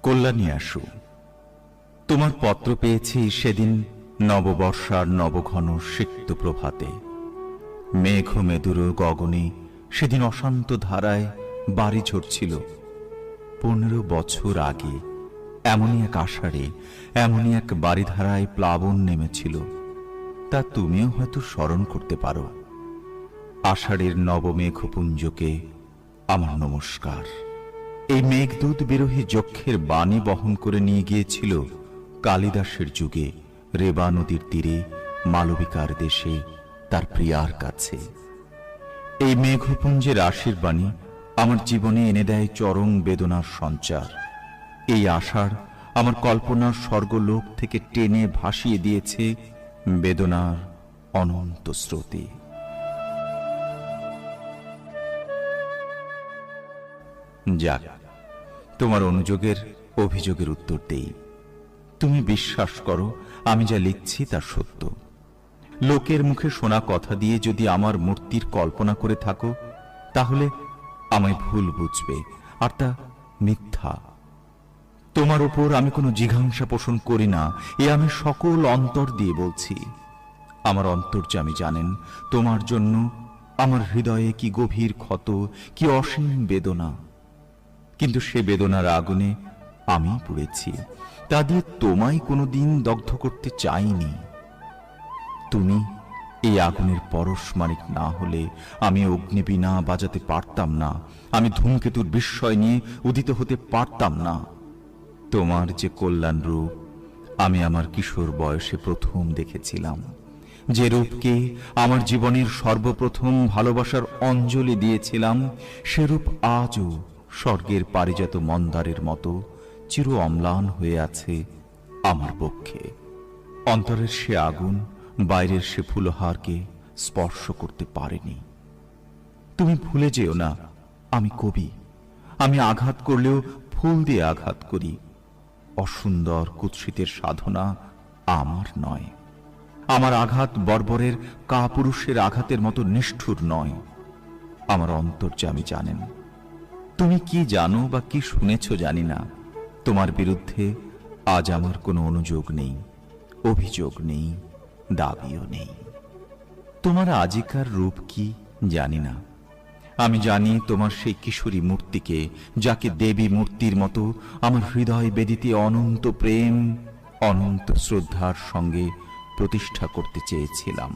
কল্যাণী আসু, তোমার পত্র পেয়েছি সেদিন নববর্ষার নবঘন সিক্ত প্রভাতে। মেঘ মেদুর গগনে সেদিন অশান্ত ধারায় বাড়ি ঝরছিল। 15 বছর আগে এমনই এক আষাঢ়ে এমনই এক বাড়িধারায় প্লাবন নেমেছিল, তা তুমিও হয়তো স্মরণ করতে পারো। আষাঢ়ের নবমেঘপুঞ্জকে আমার নমস্কার। এই মেঘদূত বিরোহী যক্ষের বাণী বহন করে নিয়ে গিয়েছিল কালিদাসের যুগে রেবা নদীর তীরে মালবিকার দেশে তার প্রিয়ার কাছে। এই মেঘপুঞ্জের আশীর্বাণী আমার জীবনে এনে দেয় চরম বেদনার সঞ্চার। এই আষাঢ় আমার কল্পনার স্বর্গলোক থেকে টেনে ভাসিয়ে দিয়েছে বেদনার অনন্ত স্রোতে। যাক, তোমার অনুযোগের অভিযোগের উত্তর দেই। তুমি বিশ্বাস করো, আমি যা লিখছি তা সত্য। লোকের মুখে শোনা কথা দিয়ে যদি আমার মূর্তির কল্পনা করে থাকো, তাহলে আমায় ভুল বুঝবে, আর তা মিথ্যা। তোমার উপর আমি কোনো জিঘাংসা পোষণ করি না, এ আমি সকল অন্তর দিয়ে বলছি। আমার অন্তর্যামী জানেন তোমার জন্য আমার হৃদয়ে কি গভীর ক্ষত, কি অসীম বেদনা। কিন্তু সে বেদনার আগুনে আমি পুড়েছি, তা দিয়ে তোমায় কোনোদিন দগ্ধ করতে চাইনি। তুমি এই আগুনের পরশমানিক না হলে আমি অগ্নিবীণা বাজাতে পারতাম না, আমি ধূমকেতুর বিস্ময় নিয়ে উদিত হতে পারতাম না। তোমার যে কল্যাণ রূপ আমি আমার কিশোর বয়সে প্রথম দেখেছিলাম, যে রূপকে আমার জীবনের সর্বপ্রথম ভালোবাসার অঞ্জলি দিয়েছিলাম, সে রূপ আজও স্বর্গের পারিজাত মন্দারের মতো চির অম্লান হয়ে আছে আমার পক্ষে। অন্তরের সে আগুন বাইরের সে ফুলহারকে স্পর্শ করতে পারেনি। তুমি ভুলে যেও না, আমি কবি। আমি আঘাত করলেও ফুল দিয়ে আঘাত করি। অসুন্দর কুৎসিতের সাধনা আমার নয়। আমার আঘাত বর্বরের কাপুরুষের আঘাতের মতো নিষ্ঠুর নয়। আমার অন্তর্যামী জানেন। তুমি কি জানো বা কি শুনেছ জানি না, তোমার বিরুদ্ধে আজ আমার কোনো অনুযোগ নেই, অভিযোগ নেই, দাবিও নেই। তোমার আজিকার রূপ কি জানি না। আমি জানি তোমার সেই কিশোরী মূর্তিকে, যাকে দেবী মূর্তির মতো আমার হৃদয় বেদিতে অনন্ত প্রেম, অনন্ত শ্রদ্ধার সঙ্গে প্রতিষ্ঠা করতে চেয়েছিলাম।